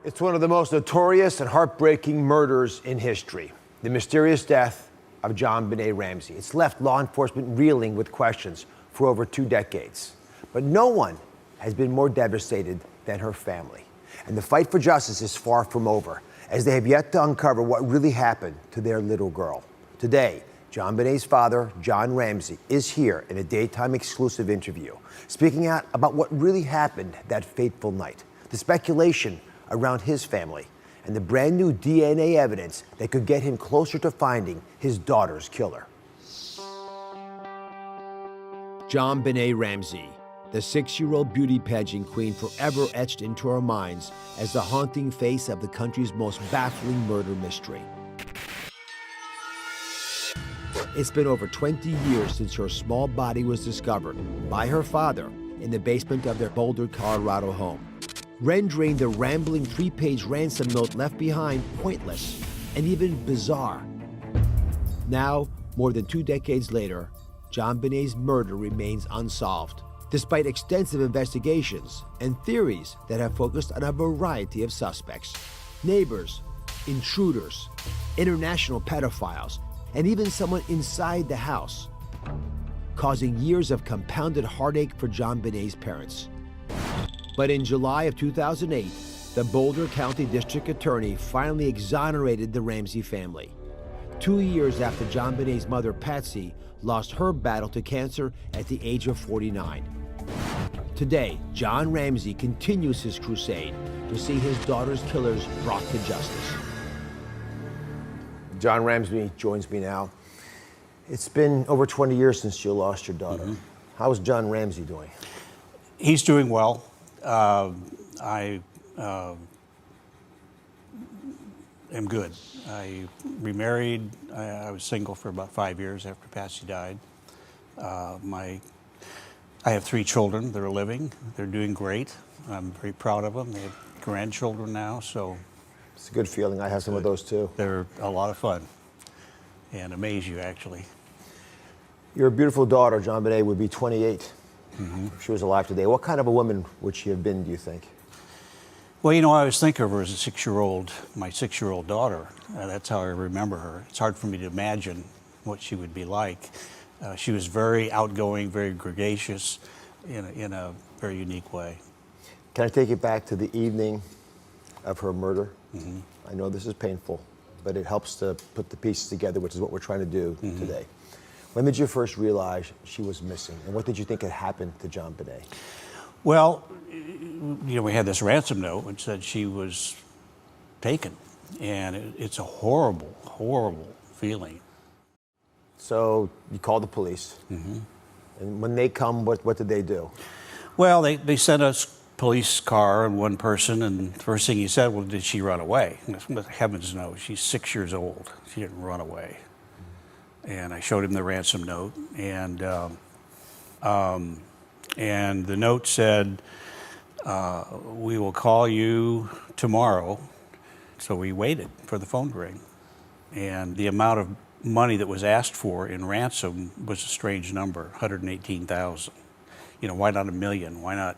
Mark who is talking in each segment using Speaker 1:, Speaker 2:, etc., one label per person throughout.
Speaker 1: It's one of the most notorious and heartbreaking murders in history. The mysterious death of JonBenet Ramsey. It's left law enforcement reeling with questions for over 2 decades. But no one has been more devastated than her family. And the fight for justice is far from over, as they have yet to uncover what really happened to their little girl. Today, JonBenet's father, John Ramsey, is here in a daytime exclusive interview, speaking out about what really happened that fateful night, the speculation around his family, and the brand new DNA evidence that could get him closer to finding his daughter's killer. JonBenet Ramsey, the 6-year-old beauty pageant queen forever etched into our minds as the haunting face of the country's most baffling murder mystery. It's been over 20 years since her small body was discovered by her father in the basement of their Boulder, Colorado home, rendering the rambling 3-page ransom note left behind pointless and even bizarre. Now, more than 2 decades later, JonBenet's murder remains unsolved, despite extensive investigations and theories that have focused on a variety of suspects: neighbors, intruders, international pedophiles, and even someone inside the house, causing years of compounded heartache for JonBenet's parents. But in July of 2008, the Boulder County District Attorney finally exonerated the Ramsey family, 2 years after JonBenet's mother, Patsy, lost her battle to cancer at the age of 49. Today, John Ramsey continues his crusade to see his daughter's killers brought to justice. John Ramsey joins me now. It's been over 20 years since you lost your daughter. How's John Ramsey doing?
Speaker 2: He's doing well. I am good. I remarried. I was single for about 5 years after Patsy died. I have 3 children that are living. They're doing great. I'm very proud of them. They have grandchildren now, so
Speaker 1: it's a good feeling. I have some of those too.
Speaker 2: They're a lot of fun and amaze you, actually.
Speaker 1: Your beautiful daughter, JonBenet, would be 28 if she was alive today. What kind of a woman would she have been, do you think?
Speaker 2: Well, you know, I always think of her as a 6-year-old, my 6-year-old daughter. That's how I remember her. It's hard for me to imagine what she would be like. She was very outgoing, very gregarious in a very unique way.
Speaker 1: Can I take you back to the evening of her murder? I know this is painful, but it helps to put the pieces together, which is what we're trying to do today. When did you first realize she was missing, and what did you think had happened to JonBenet?
Speaker 2: Well, you know, we had this ransom note which said she was taken, and it's a horrible, horrible feeling.
Speaker 1: So you called the police, and when they come, what did they do?
Speaker 2: Well, they sent us police car and one person, and the first thing he said, well, did she run away? And heavens no, she's 6 years old. She didn't run away. And I showed him the ransom note, and the note said, we will call you tomorrow. So we waited for the phone to ring. And the amount of money that was asked for in ransom was a strange number, $118,000. You know, why not $1 million? Why not?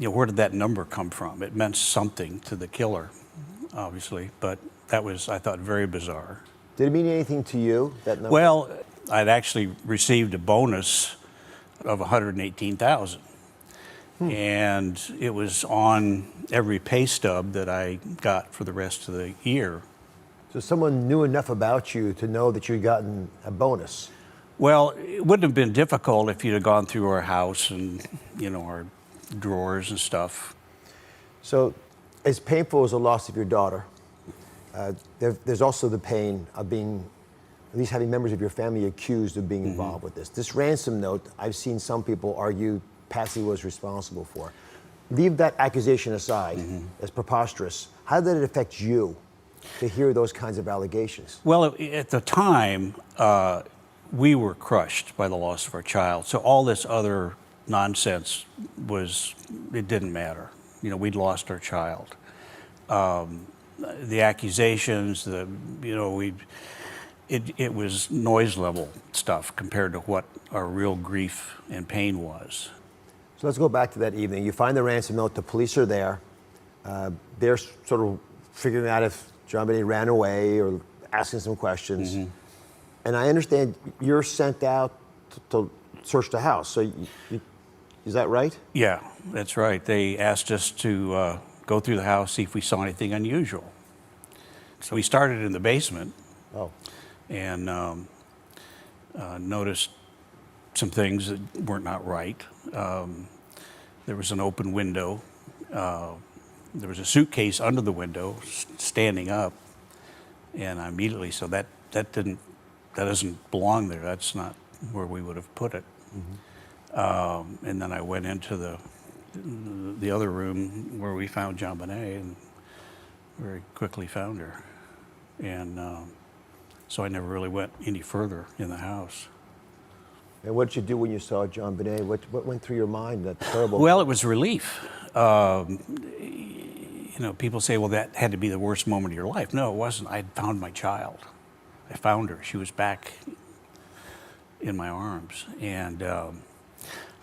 Speaker 2: You know, where did that number come from? It meant something to the killer, obviously, but that was, I thought, very bizarre.
Speaker 1: Did it mean anything to you, that number?
Speaker 2: Well, I'd actually received a bonus of $118,000. And it was on every pay stub that I got for the rest of the year.
Speaker 1: So someone knew enough about you to know that you'd gotten a bonus?
Speaker 2: Well, it wouldn't have been difficult if you'd have gone through our house and, you know, our drawers and stuff.
Speaker 1: So, as painful as the loss of your daughter, there's also the pain of being, at least having members of your family accused of being involved with this. This ransom note, I've seen some people argue Patsy was responsible for. Leave that accusation aside as preposterous. How did it affect you to hear those kinds of allegations?
Speaker 2: Well, at the time, we were crushed by the loss of our child. So all this other nonsense it didn't matter. You know, we'd lost our child. The accusations, it was noise level stuff compared to what our real grief and pain was.
Speaker 1: So let's go back to that evening. You find the ransom note, the police are there. They're sort of figuring out if JonBenet ran away or asking some questions.
Speaker 2: Mm-hmm.
Speaker 1: And I understand you're sent out to search the house. So is that right?
Speaker 2: Yeah, that's right. They asked us to go through the house, see if we saw anything unusual. So we started in the basement.
Speaker 1: Oh.
Speaker 2: And noticed some things that were not right. There was an open window. There was a suitcase under the window, standing up, and I immediately said that doesn't belong there. That's not where we would have put it. Mm-hmm. And then I went into the other room where we found JonBenet, and very quickly found her. And so I never really went any further in the house.
Speaker 1: And what did you do when you saw JonBenet? What went through your mind? That terrible.
Speaker 2: Well, it was relief. People say, well, that had to be the worst moment of your life. No, it wasn't. I had found my child. I found her. She was back in my arms. And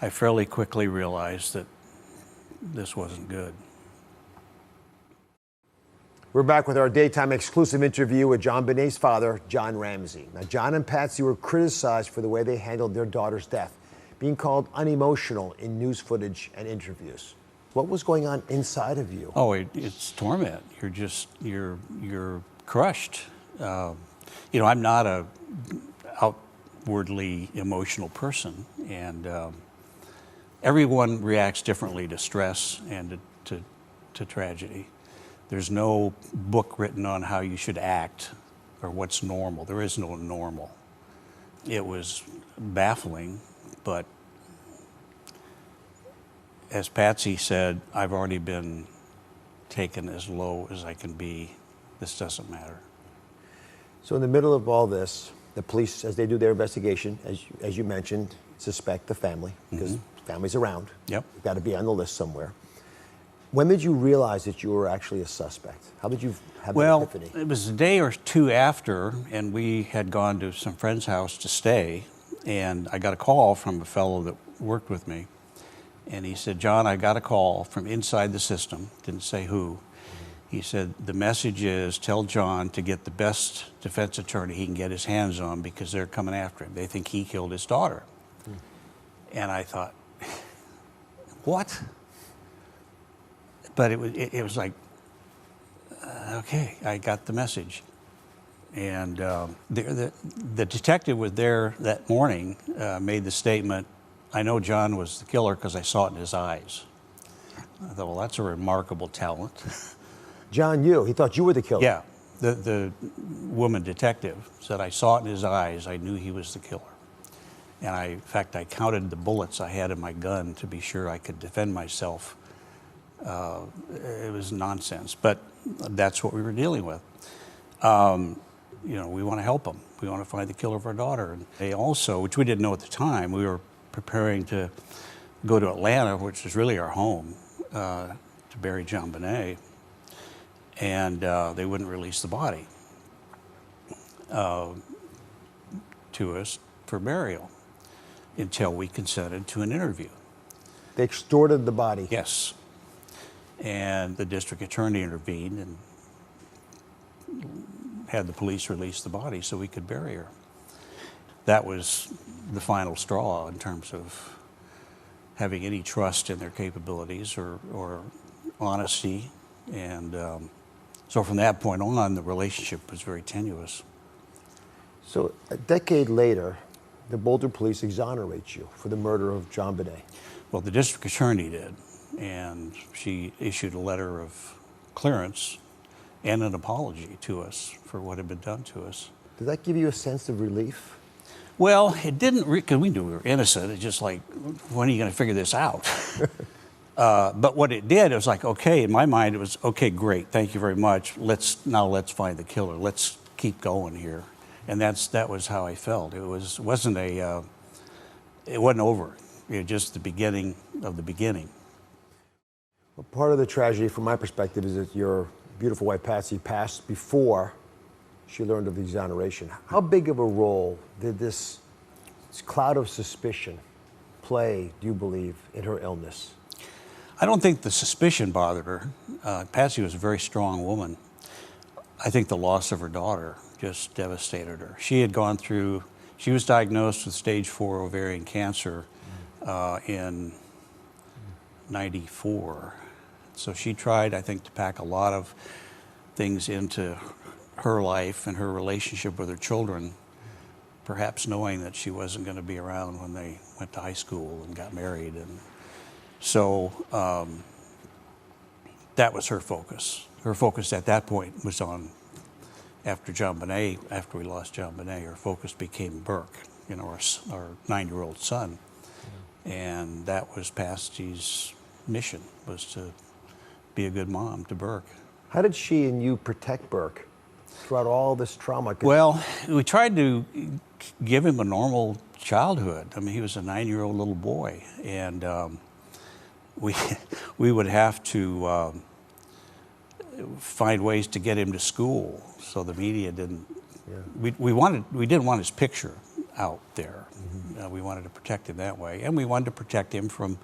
Speaker 2: I fairly quickly realized that this wasn't good.
Speaker 1: We're back with our daytime exclusive interview with JonBenet's father, John Ramsey. Now, John and Patsy were criticized for the way they handled their daughter's death, being called unemotional in news footage and interviews. What was going on inside of you?
Speaker 2: Oh, it's torment. You're crushed. I'm not a outwardly emotional person, and everyone reacts differently to stress and to tragedy. There's no book written on how you should act or what's normal. There is no normal. It was baffling, but as Patsy said, I've already been taken as low as I can be. This doesn't matter.
Speaker 1: So in the middle of all this, the police, as they do their investigation, as you mentioned, suspect the family, because family's around.
Speaker 2: Yep.
Speaker 1: You've got to be on the list somewhere. When did you realize that you were actually a suspect? How did you have an epiphany?
Speaker 2: Well, it was a day or two after, and we had gone to some friend's house to stay, and I got a call from a fellow that worked with me, and he said, John, I got a call from inside the system, didn't say who. He said, the message is, tell John to get the best defense attorney he can get his hands on because they're coming after him. They think he killed his daughter. And I thought, what? But it was like, okay, I got the message. And the detective was there that morning, made the statement, I know John was the killer because I saw it in his eyes. I thought, well, that's a remarkable talent.
Speaker 1: John, he thought you were the killer.
Speaker 2: Yeah, the woman detective said, I saw it in his eyes, I knew he was the killer. And in fact, I counted the bullets I had in my gun to be sure I could defend myself. It was nonsense, but that's what we were dealing with. We want to help them. We want to find the killer of our daughter. And they also, which we didn't know at the time, we were preparing to go to Atlanta, which is really our home, to bury JonBenet, and they wouldn't release the body to us for burial until we consented to an interview.
Speaker 1: They extorted the body.
Speaker 2: Yes. And the district attorney intervened and had the police release the body so we could bury her. That was the final straw in terms of having any trust in their capabilities or honesty. And so from that point on, the relationship was very tenuous.
Speaker 1: So a decade later, the Boulder police exonerate you for the murder of JonBenet.
Speaker 2: Well, the district attorney did, and she issued a letter of clearance and an apology to us for what had been done to us.
Speaker 1: Did that give you a sense of relief?
Speaker 2: Well, it didn't, because we knew we were innocent. It's just like, when are you going to figure this out? But what it did, it was like, okay, in my mind, it was, okay, great, thank you very much. Let's find the killer. Let's keep going here. And that was how I felt. It wasn't over. It was just the beginning of the beginning.
Speaker 1: Well, part of the tragedy, from my perspective, is that your beautiful wife, Patsy, passed before she learned of the exoneration. How big of a role did this cloud of suspicion play, do you believe, in her illness?
Speaker 2: I don't think the suspicion bothered her. Patsy was a very strong woman. I think the loss of her daughter just devastated her. She was diagnosed with stage 4 ovarian cancer in '94. So she tried, I think, to pack a lot of things into her life and her relationship with her children, perhaps knowing that she wasn't going to be around when they went to high school and got married. And so that was her focus. Her focus at that point was on, after we lost JonBenet, her focus became Burke, our 9-year-old son. And that was Patsy's mission, was to be a good mom to Burke.
Speaker 1: How did she and you protect Burke throughout all this trauma?
Speaker 2: Well, we tried to give him a normal childhood. I mean, he was a 9-year-old little boy, and we would have to find ways to get him to school so the media didn't. Yeah. We didn't want his picture out there. Mm-hmm. We wanted to protect him that way, and we wanted to protect him from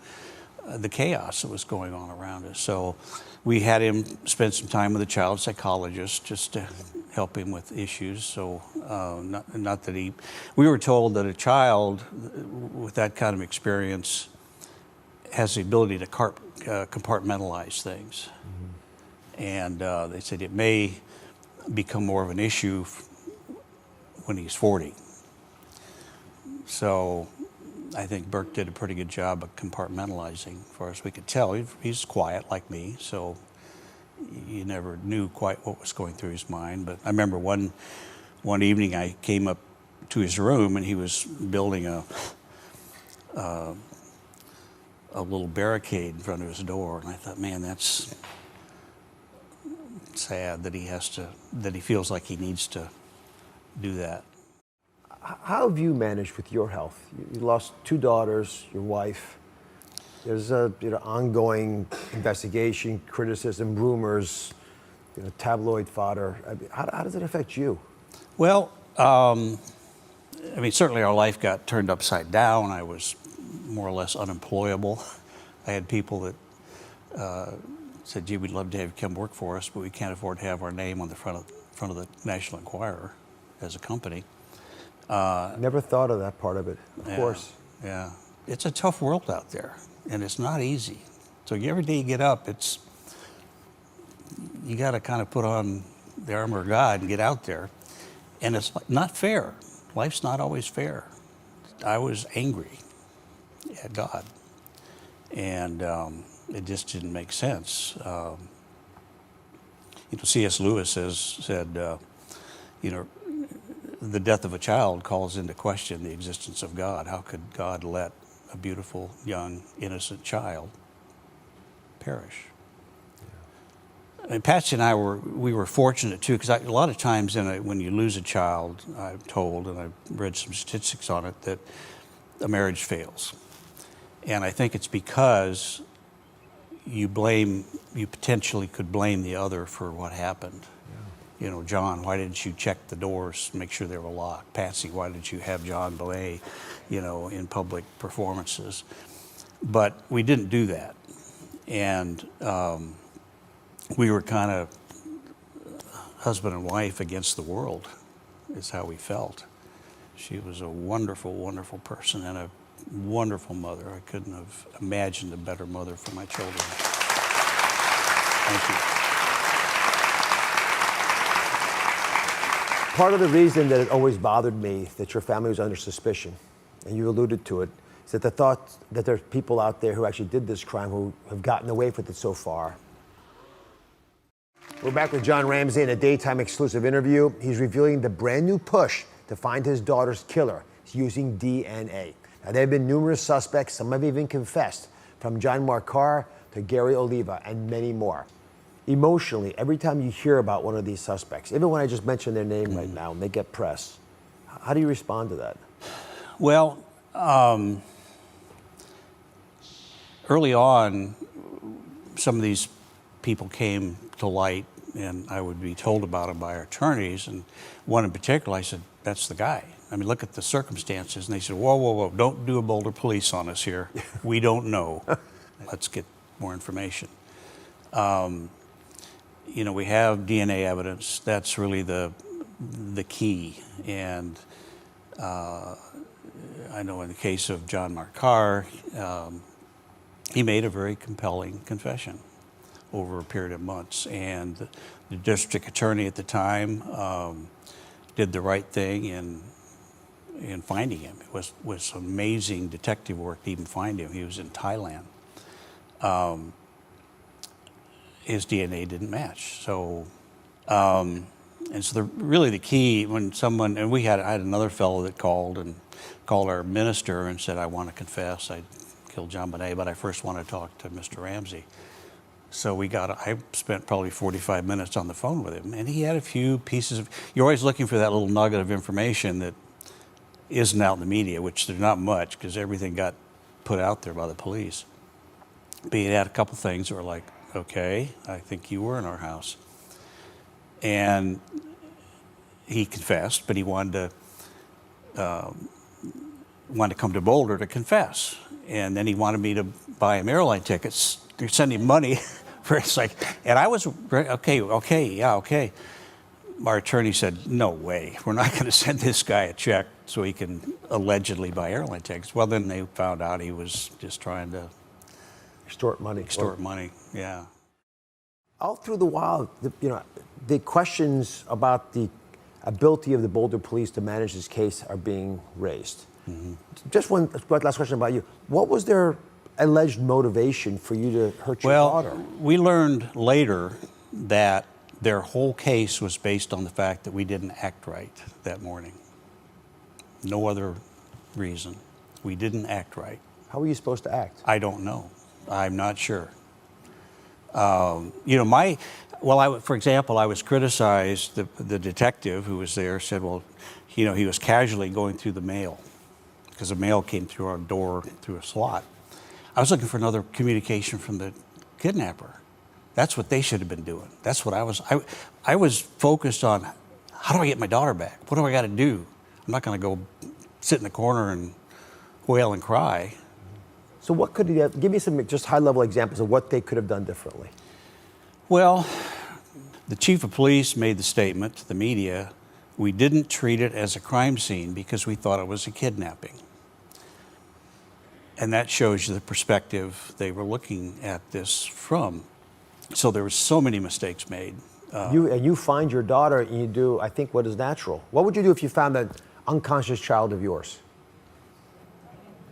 Speaker 2: the chaos that was going on around us. So we had him spend some time with a child psychologist just to help him with issues. So not that we were told that a child with that kind of experience has the ability to compartmentalize things. Mm-hmm. And they said it may become more of an issue when he's 40. So I think Burke did a pretty good job of compartmentalizing, as far as we could tell. He's quiet like me, so you never knew quite what was going through his mind. But I remember one evening I came up to his room and he was building a little barricade in front of his door, and I thought, man, that's sad that he feels like he needs to do that.
Speaker 1: How have you managed with your health? You lost 2 daughters, your wife. There's a ongoing investigation, criticism, rumors, tabloid fodder. How does it affect you?
Speaker 2: Well, certainly our life got turned upside down. I was more or less unemployable. I had people that said, gee, we'd love to have you come work for us, but we can't afford to have our name on the front of the National Enquirer as a company.
Speaker 1: Never thought of that part of it, of course.
Speaker 2: Yeah, it's a tough world out there, and it's not easy. So every day you get up, you got to kind of put on the armor of God and get out there. And it's not fair. Life's not always fair. I was angry at God, and it just didn't make sense. C.S. Lewis said, the death of a child calls into question the existence of God. How could God let a beautiful, young, innocent child perish? Yeah. And Patsy and I were fortunate too, because a lot of times when you lose a child, I'm told, and I've read some statistics on it, that a marriage fails. And I think it's because you potentially could blame the other for what happened. John, why didn't you check the doors, make sure they were locked? Patsy, why didn't you have JonBenet, in public performances? But we didn't do that. And we were kind of husband and wife against the world, is how we felt. She was a wonderful, wonderful person and a wonderful mother. I couldn't have imagined a better mother for my children. Thank you.
Speaker 1: Part of the reason that it always bothered me that your family was under suspicion, and you alluded to it, is that the thought that there's people out there who actually did this crime who have gotten away with it so far. We're back with Jon Ramsey in a daytime exclusive interview. He's revealing the brand new push to find his daughter's killer. He's using DNA. Now, there have been numerous suspects, some have even confessed, from John Mark Carr to Gary Oliva and many more. Emotionally, every time you hear about one of these suspects, even when I just mention their name right now and they get press, how do you respond to that?
Speaker 2: Well, early on, some of these people came to light, and I would be told about them by our attorneys, and one in particular, I said, that's the guy. I mean, look at the circumstances. And they said, whoa, whoa, whoa, don't do a Boulder police on us here. We don't know. Let's get more information. we have DNA evidence. That's really the key. And I know in the case of John Mark Carr, he made a very compelling confession over a period of months. And the district attorney at the time did the right thing in finding him. It was amazing detective work to even find him. He was in Thailand. His DNA didn't match. So, and so really the key when someone, and I had another fellow that called our minister and said, I want to confess, I killed JonBenet, but I first want to talk to Mr. Ramsey. So I spent probably 45 minutes on the phone with him, and he had a few pieces of, you're always looking for that little nugget of information that isn't out in the media, which there's not much because everything got put out there by the police. But he had a couple things that were like, okay, I think you were in our house. And he confessed, but he wanted to come to Boulder to confess. And then he wanted me to buy him airline tickets, to send him money. And I was, okay. Our attorney said, no way, we're not going to send this guy a check so he can allegedly buy airline tickets. Well, then they found out he was just trying to
Speaker 1: extort money.
Speaker 2: Extort money, yeah.
Speaker 1: All through the while, the questions about the ability of the Boulder police to manage this case are being raised. Mm-hmm. Just one last question about you. What was their alleged motivation for you to hurt your daughter?
Speaker 2: Well, we learned later that their whole case was based on the fact that we didn't act right that morning. No other reason. We didn't act right.
Speaker 1: How were you supposed to act?
Speaker 2: I don't know. I'm not sure. For example, I was criticized, the detective who was there said, well, he was casually going through the mail because the mail came through our door through a slot. I was looking for another communication from the kidnapper. That's what they should have been doing. That's what I was focused on. How do I get my daughter back? What do I got to do? I'm not going to go sit in the corner and wail and cry.
Speaker 1: So what could you give me some just high-level examples of what they could have done differently?
Speaker 2: Well, the chief of police made the statement to the media, we didn't treat it as a crime scene because we thought it was a kidnapping. And that shows you the perspective they were looking at this from. So there were so many mistakes made.
Speaker 1: You find your daughter and you do, I think, what is natural. What would you do if you found an unconscious child of yours?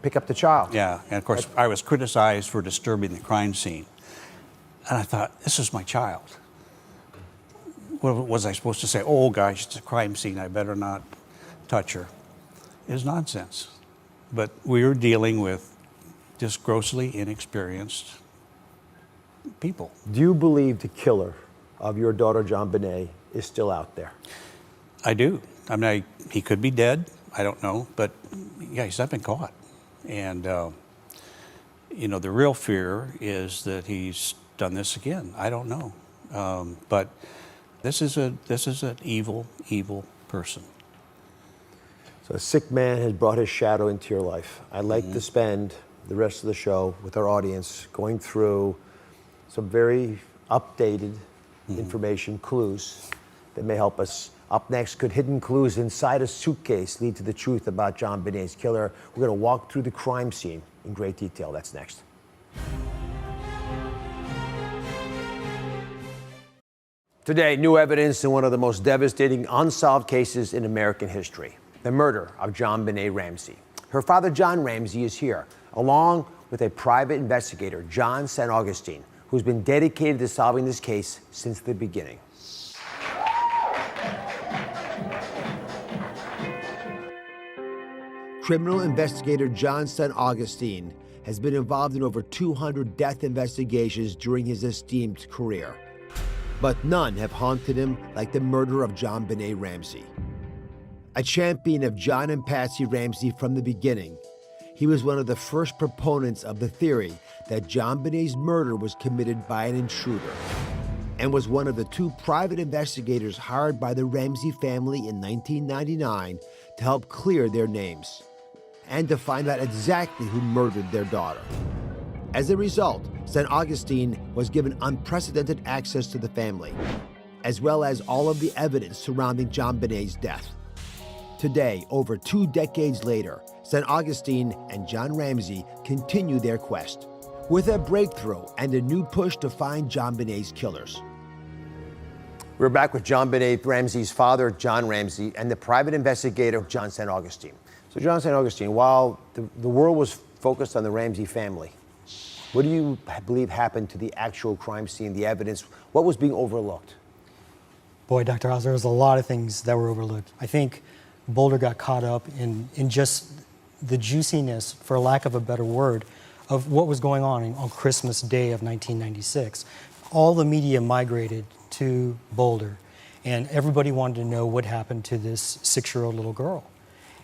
Speaker 1: Pick up the child.
Speaker 2: Yeah, and of course I was criticized for disturbing the crime scene. And I thought, this is my child. What was I supposed to say? Oh gosh, it's a crime scene, I better not touch her. It was nonsense. But we were dealing with just grossly inexperienced people.
Speaker 1: Do you believe the killer of your daughter, JonBenet, is still out there?
Speaker 2: I do. I mean, he could be dead. I don't know. But yeah, he's not been caught. And, the real fear is that he's done this again. I don't know. But this is an evil, evil person.
Speaker 1: So a sick man has brought his shadow into your life. I'd like to spend the rest of the show with our audience going through some very updated information, clues that may help us. Up next, could hidden clues inside a suitcase lead to the truth about JonBenet's killer? We're going to walk through the crime scene in great detail. That's next. Today, new evidence in one of the most devastating unsolved cases in American history, the murder of JonBenet Ramsey. Her father, John Ramsey, is here, along with a private investigator, John St. Augustine, who's been dedicated to solving this case since the beginning. Criminal investigator John St. Augustine has been involved in over 200 death investigations during his esteemed career. But none have haunted him like the murder of JonBenet Ramsey. A champion of John and Patsy Ramsey from the beginning, he was one of the first proponents of the theory that JonBenet's murder was committed by an intruder, and was one of the two private investigators hired by the Ramsey family in 1999 to help clear their names and to find out exactly who murdered their daughter. As a result, St. Augustine was given unprecedented access to the family, as well as all of the evidence surrounding JonBenet's death. Today, over 2 decades later, St. Augustine and John Ramsey continue their quest, with a breakthrough and a new push to find JonBenet's killers. We're back with JonBenet Ramsey's father, John Ramsey, and the private investigator, John St. Augustine. So, John St. Augustine, while the world was focused on the Ramsey family, what do you believe happened to the actual crime scene, the evidence? What was being overlooked?
Speaker 3: Boy, Dr. Oz, there was a lot of things that were overlooked. I think Boulder got caught up in just the juiciness, for lack of a better word, of what was going on Christmas Day of 1996. All the media migrated to Boulder, and everybody wanted to know what happened to this 6-year-old little girl.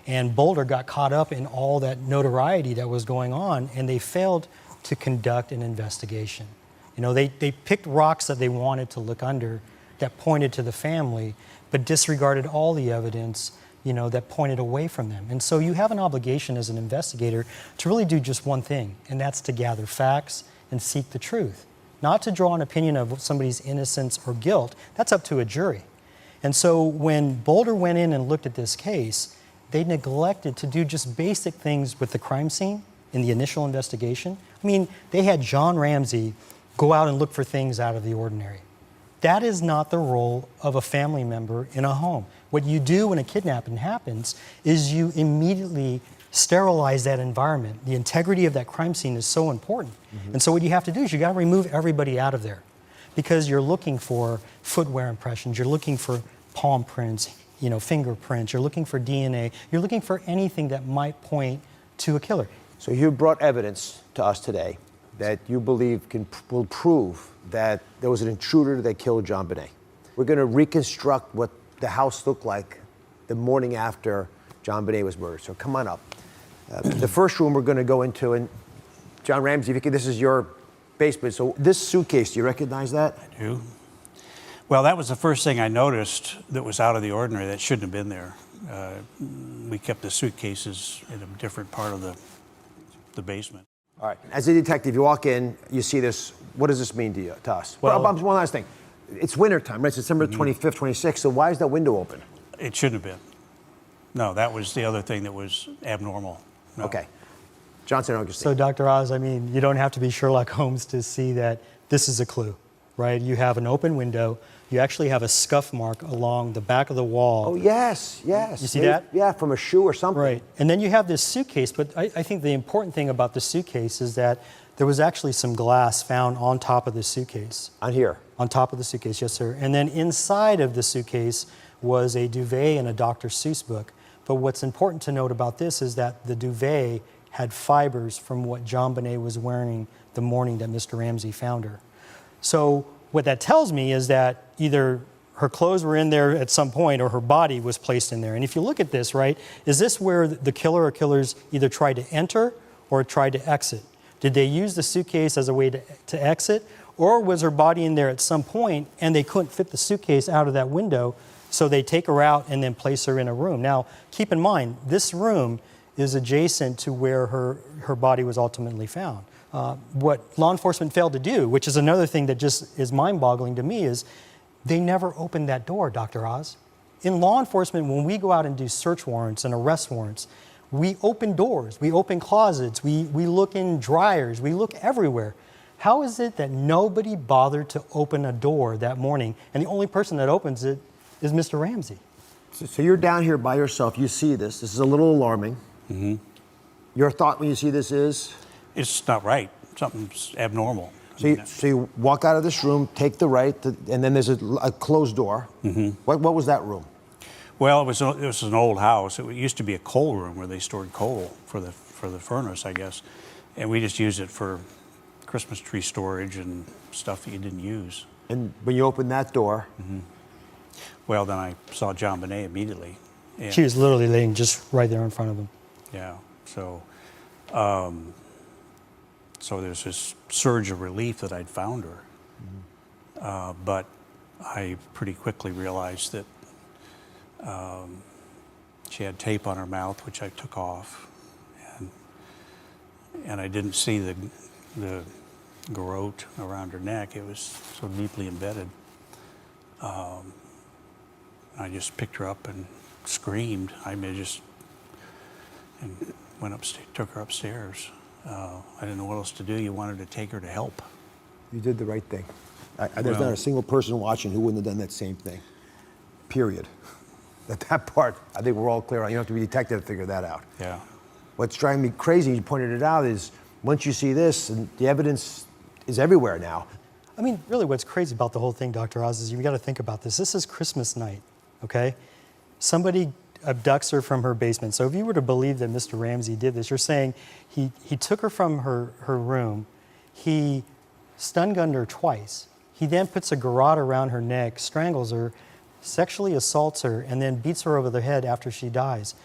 Speaker 3: And Boulder got caught up in all that notoriety that was going on, and they failed to conduct an investigation. You know, they picked rocks that they wanted to look under that pointed to the family, but disregarded all the evidence, you know, that pointed away from them. And so you have an obligation as an investigator to really do just one thing, and that's to gather facts and seek the truth. Not to draw an opinion of somebody's innocence or guilt. That's up to a jury. And so when Boulder went in and looked at this case, they neglected to do just basic things with the crime scene in the initial investigation. I mean, they had John Ramsey go out and look for things out of the ordinary. That is not the role of a family member in a home. What you do when a kidnapping happens is you immediately sterilize that environment. The integrity of that crime scene is so important. And so what you have to do is you got to remove everybody out of there, because you're looking for footwear impressions, you're looking for palm prints, you know, fingerprints, you're looking for DNA, you're looking for anything that might point to a killer.
Speaker 1: So you brought evidence to us today that you believe will prove that there was an intruder that killed JonBenet. We're going to reconstruct what the house looked like the morning after JonBenet was murdered. So come on up. The first room we're going to go into, and John Ramsey, this is your basement. So this suitcase, do you recognize that?
Speaker 2: I do. Well, that was the first thing I noticed that was out of the ordinary that shouldn't have been there. We kept the suitcases in a different part of the basement.
Speaker 1: All right. As a detective, you walk in, you see this. What does this mean to you, to us? Well, one last thing. It's wintertime, right? It's December 25th, 26th. So why is that window open?
Speaker 2: It shouldn't have been. No, that was the other thing that was abnormal. No.
Speaker 1: Okay. John St. Augustine.
Speaker 3: So, Dr. Oz, I mean, you don't have to be Sherlock Holmes to see that this is a clue, right? You have an open window. You actually have a scuff mark along the back of the wall.
Speaker 1: Oh, yes, yes.
Speaker 3: You see that?
Speaker 1: Yeah, from a shoe or something.
Speaker 3: Right. And then you have this suitcase, but I think the important thing about the suitcase is that there was actually some glass found on top of the suitcase.
Speaker 1: On here?
Speaker 3: On top of the suitcase, yes, sir. And then inside of the suitcase was a duvet and a Dr. Seuss book. But what's important to note about this is that the duvet had fibers from what JonBenet was wearing the morning that Mr. Ramsey found her. So what that tells me is that either her clothes were in there at some point or her body was placed in there. And if you look at this, right, is this where the killer or killers either tried to enter or tried to exit? Did they use the suitcase as a way to exit? Or was her body in there at some point and they couldn't fit the suitcase out of that window, so they take her out and then place her in a room? Now, keep in mind, this room is adjacent to where her body was ultimately found. What law enforcement failed to do, which is another thing that just is mind-boggling to me, is they never opened that door, Dr. Oz. In law enforcement, when we go out and do search warrants and arrest warrants, we open doors, we open closets, we look in dryers, we look everywhere. How is it that nobody bothered to open a door that morning, and the only person that opens it is Mr. Ramsey?
Speaker 1: So you're down here by yourself, you see this. This is a little alarming.
Speaker 2: Mm-hmm.
Speaker 1: Your thought when you see this is?
Speaker 2: It's not right. Something's abnormal.
Speaker 1: So you walk out of this room, take the right, and then there's a closed door.
Speaker 2: Mm-hmm.
Speaker 1: What was that room?
Speaker 2: Well, it was an old house. It used to be a coal room where they stored coal for the furnace, I guess. And we just used it for Christmas tree storage and stuff that you didn't use.
Speaker 1: And when you opened that door?
Speaker 2: Mm-hmm. Well, then I saw JonBenet immediately. And
Speaker 3: she was literally laying just right there in front of him.
Speaker 2: Yeah, so there's this surge of relief that I'd found her. Mm-hmm. But I pretty quickly realized that she had tape on her mouth, which I took off. And I didn't see the the garrote around her neck. It was so deeply embedded. I just picked her up and screamed. And went upstairs, took her upstairs. I didn't know what else to do. You wanted to take her to help.
Speaker 1: You did the right thing. There's not a single person watching who wouldn't have done that same thing. Period. That part, I think we're all clear on. You don't have to be a detective to figure that out.
Speaker 2: Yeah.
Speaker 1: What's driving me crazy, you pointed it out, is once you see this, and the evidence is everywhere now.
Speaker 3: I mean, really what's crazy about the whole thing, Dr. Oz, is you've got to think about this. This is Christmas night, okay? Somebody abducts her from her basement. So if you were to believe that Mr. Ramsey did this, you're saying he took her from her room, he stun gunned her twice, he then puts a garrote around her neck, strangles her, sexually assaults her, and then beats her over the head after she dies.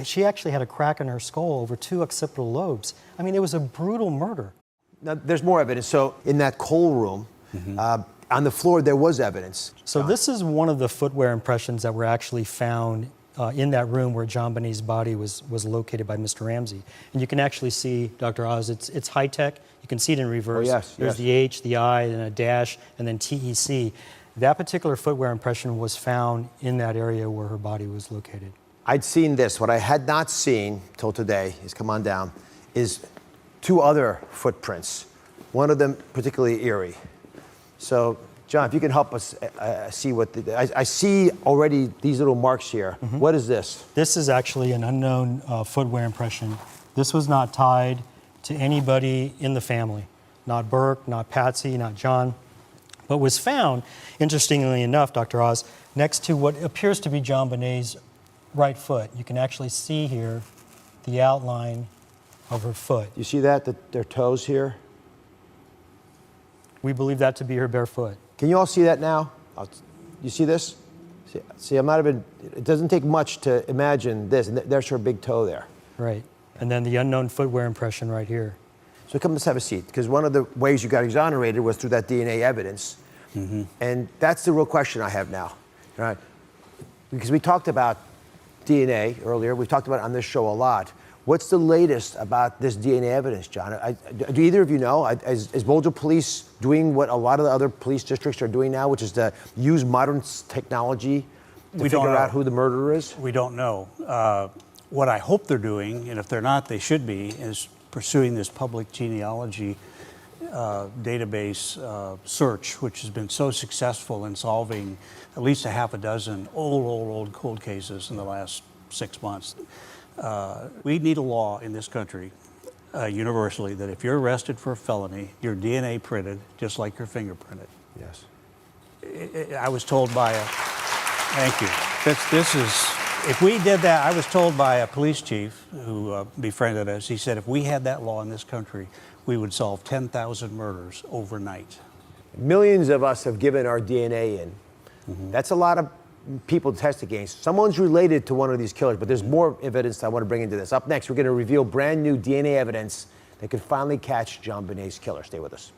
Speaker 3: She actually had a crack in her skull over 2 occipital lobes. I mean, it was a brutal murder.
Speaker 1: Now, there's more evidence. So in that coal room, on the floor, there was evidence.
Speaker 3: So this is one of the footwear impressions that were actually found in that room where JonBenet's body was located by Mr. Ramsey. And you can actually see, Dr. Oz, it's high tech. You can see it in reverse.
Speaker 1: Oh, yes,
Speaker 3: There's
Speaker 1: yes.
Speaker 3: the H, the I, and a dash, and then TEC. That particular footwear impression was found in that area where her body was located.
Speaker 1: I'd seen this. What I had not seen till today, come on down, is 2 other footprints. One of them particularly eerie. So, John, if you can help us see what I see already these little marks here. What is this?
Speaker 3: This is actually an unknown footwear impression. This was not tied to anybody in the family. Not Burke, not Patsy, not John. But was found, interestingly enough, Dr. Oz, next to what appears to be JonBenet's right foot. You can actually see here the outline of her foot.
Speaker 1: You see that their toes here?
Speaker 3: We believe that to be her bare foot.
Speaker 1: Can you all see that now? You see this? See, I'm not even, it doesn't take much to imagine this, and there's her big toe there.
Speaker 3: Right. And then the unknown footwear impression right here.
Speaker 1: So come, let's have a seat, because one of the ways you got exonerated was through that DNA evidence. And that's the real question I have now, right? Because we talked about DNA earlier, we've talked about it on this show a lot. What's the latest about this DNA evidence, John? Do either of you know? Is Boulder Police doing what a lot of the other police districts are doing now, which is to use modern technology to figure out who the murderer is?
Speaker 2: We don't know. What I hope they're doing, and if they're not, they should be, is pursuing this public genealogy database search, which has been so successful in solving at least a half a dozen old cold cases in the last 6 months. We need a law in this country, universally, that if you're arrested for a felony, your DNA printed just like your fingerprinted.
Speaker 1: Yes.
Speaker 2: I was told by thank you. This is, if we did that, I was told by a police chief who befriended us, he said if we had that law in this country, we would solve 10,000 murders overnight.
Speaker 1: Millions of us have given our DNA in. That's a lot of people to test against. Someone's related to one of these killers, but there's more evidence I want to bring into this. Up next, we're going to reveal brand new DNA evidence that could finally catch JonBenet's killer. Stay with us.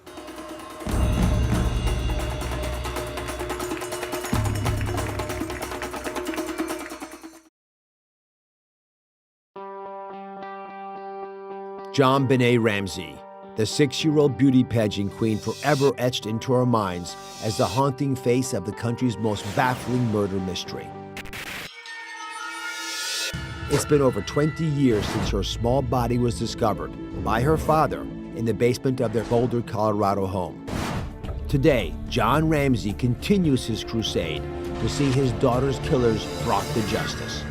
Speaker 1: JonBenet Ramsey, the 6-year-old beauty pageant queen forever etched into our minds as the haunting face of the country's most baffling murder mystery. It's been over 20 years since her small body was discovered by her father in the basement of their Boulder, Colorado home. Today, John Ramsey continues his crusade to see his daughter's killers brought to justice.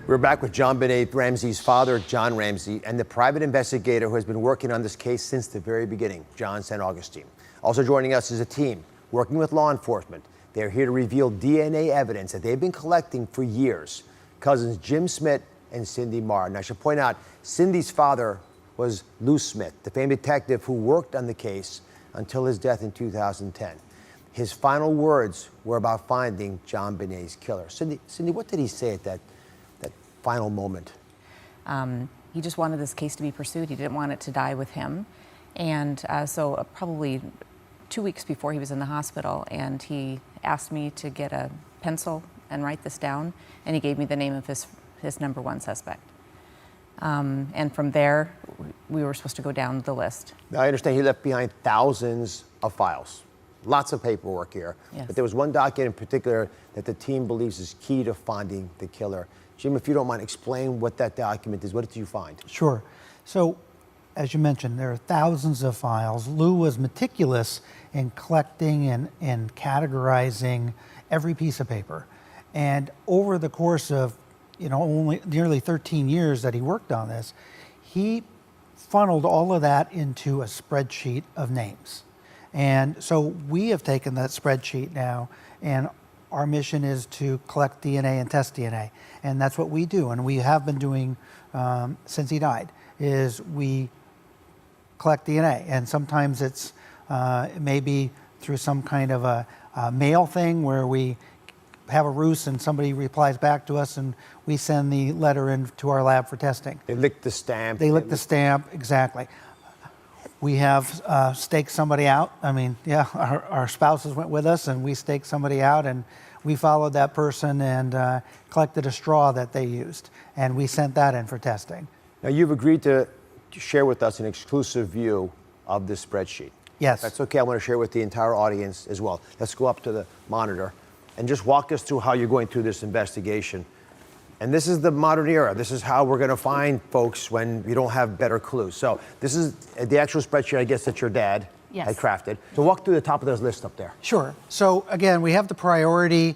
Speaker 1: We're back with JonBenet Ramsey's father, John Ramsey, and the private investigator who has been working on this case since the very beginning, John St. Augustine. Also joining us is a team working with law enforcement. They're here to reveal DNA evidence that they've been collecting for years. Cousins Jim Smith and Cindy Marr. And I should point out, Cindy's father was Lou Smith, the famed detective who worked on the case until his death in 2010. His final words were about finding JonBenet's killer. Cindy, what did he say at that final moment?
Speaker 4: He just wanted this case to be pursued. He didn't want it to die with him. And so probably 2 weeks before he was in the hospital, and he asked me to get a pencil and write this down, and he gave me the name of his number 1 suspect. And from there, we were supposed to go down the list.
Speaker 1: Now, I understand he left behind thousands of files, lots of paperwork here.
Speaker 4: Yes.
Speaker 1: But there was one document in particular that the team believes is key to finding the killer. Jim, if you don't mind, explain what that document is. What did you find?
Speaker 5: Sure. So, as you mentioned, there are thousands of files. Lou was meticulous in collecting and categorizing every piece of paper. And over the course of, only nearly 13 years that he worked on this, he funneled all of that into a spreadsheet of names. And so we have taken that spreadsheet now, and our mission is to collect DNA and test DNA. And that's what we do, and we have been doing since he died, is we collect DNA. And sometimes it's maybe through some kind of a mail thing where we have a ruse and somebody replies back to us and we send the letter in to our lab for testing.
Speaker 1: They licked the stamp.
Speaker 5: They lick the stamp, exactly. We have staked somebody out. I mean, yeah, our spouses went with us and we staked somebody out and we followed that person and collected a straw that they used. And we sent that in for testing.
Speaker 1: Now, you've agreed to share with us an exclusive view of this spreadsheet.
Speaker 5: Yes.
Speaker 1: That's okay. I want to share with the entire audience as well. Let's go up to the monitor and just walk us through how you're going through this investigation. And this is the modern era. This is how we're going to find folks when we don't have better clues. So this is the actual spreadsheet, I guess, that your dad had crafted. So walk through the top of this list up there.
Speaker 5: Sure. So again, we have the priority.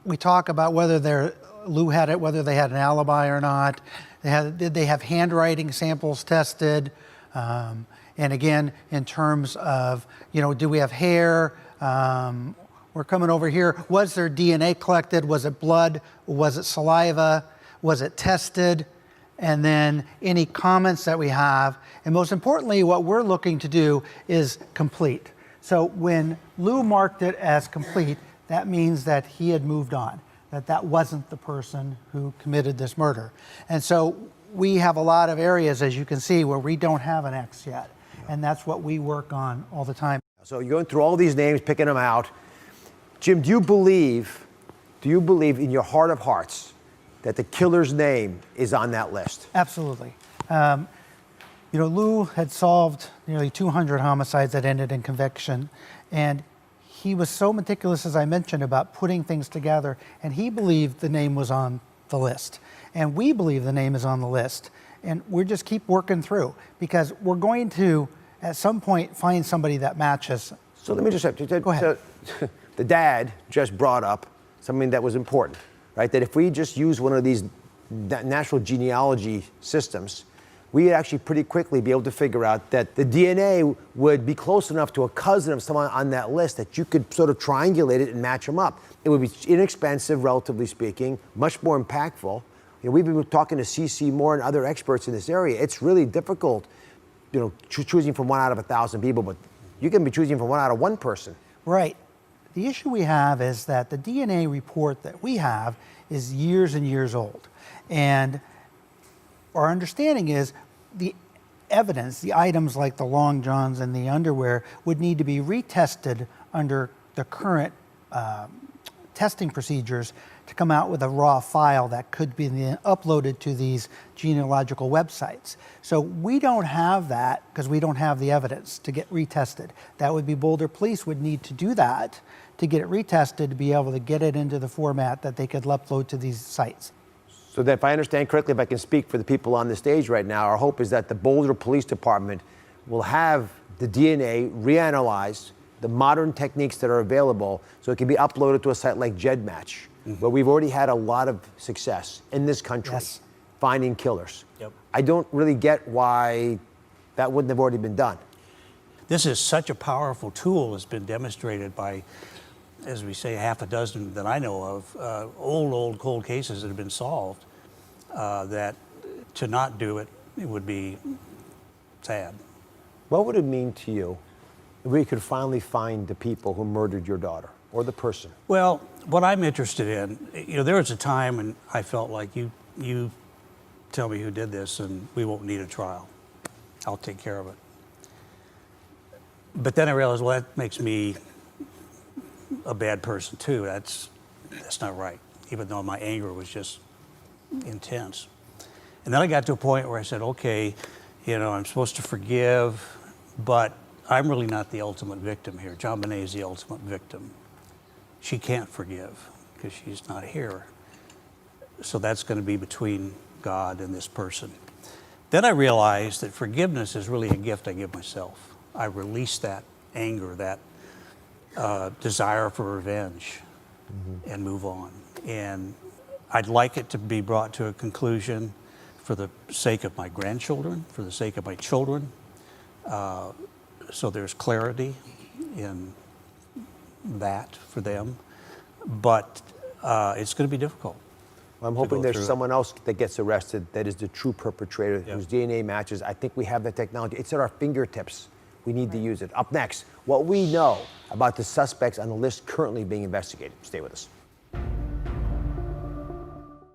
Speaker 5: We talk about whether Lou had it, whether they had an alibi or not. Did they have handwriting samples tested? And again, in terms of, do we have hair? We're coming over here. Was there DNA collected? Was it blood? Was it saliva? Was it tested? And then any comments that we have. And most importantly, what we're looking to do is complete. So when Lou marked it as complete, that means that he had moved on, that wasn't the person who committed this murder. And so we have a lot of areas, as you can see, where we don't have an X yet. And that's what we work on all the time.
Speaker 1: So you're going through all these names, picking them out. Jim, do you believe in your heart of hearts that the killer's name is on that list?
Speaker 5: Absolutely. Lou had solved nearly 200 homicides that ended in conviction, and he was so meticulous, as I mentioned, about putting things together, and he believed the name was on the list. And we believe the name is on the list, and we just keep working through, because we're going to, at some point, find somebody that matches.
Speaker 1: So let me just say,
Speaker 5: Go ahead.
Speaker 1: The dad just brought up something that was important, right? That if we just use one of these natural genealogy systems, we would actually pretty quickly be able to figure out that the DNA would be close enough to a cousin of someone on that list that you could sort of triangulate it and match them up. It would be inexpensive, relatively speaking, much more impactful. We've been talking to CC Moore and other experts in this area. It's really difficult, choosing from 1 out of 1,000 people, but you can be choosing from 1 out of 1 person.
Speaker 5: Right. The issue we have is that the DNA report that we have is years and years old. And our understanding is the evidence, the items like the long johns and the underwear, would need to be retested under the current testing procedures to come out with a raw file that could be then uploaded to these genealogical websites. So we don't have that because we don't have the evidence to get retested. That would be Boulder Police would need to do that to get it retested to be able to get it into the format that they could upload to these sites.
Speaker 1: So that if I understand correctly, if I can speak for the people on the stage right now, our hope is that the Boulder Police Department will have the DNA reanalyzed, the modern techniques that are available, so it can be uploaded to a site like GEDmatch, where we've already had a lot of success in this country finding killers.
Speaker 2: Yep.
Speaker 1: I don't really get why that wouldn't have already been done.
Speaker 2: This is such a powerful tool. It's been demonstrated by, as we say, half a dozen that I know of, old cold cases that have been solved, that to not do it, it would be sad.
Speaker 1: What would it mean to you if we could finally find the people who murdered your daughter, or the person?
Speaker 2: Well, what I'm interested in, there was a time when I felt like you tell me who did this and we won't need a trial. I'll take care of it. But then I realized, well, that makes me a bad person too. That's not right, even though my anger was just intense. And then I got to a point where I said, okay, I'm supposed to forgive, but I'm really not the ultimate victim here. JonBenet is the ultimate victim. She can't forgive because she's not here. So that's going to be between God and this person. Then I realized that forgiveness is really a gift I give myself. I release that anger, that desire for revenge, and move on. And I'd like it to be brought to a conclusion for the sake of my grandchildren, for the sake of my children, so there's clarity in that for them. But it's going to be difficult.
Speaker 1: Well, I'm hoping
Speaker 2: go
Speaker 1: there's
Speaker 2: through it.
Speaker 1: someone else that gets arrested that is the true perpetrator,
Speaker 2: Yeah.
Speaker 1: whose DNA matches. I think we have the technology. It's at our fingertips. We need to use it. Up next, what we know about the suspects on the list currently being investigated. Stay with us.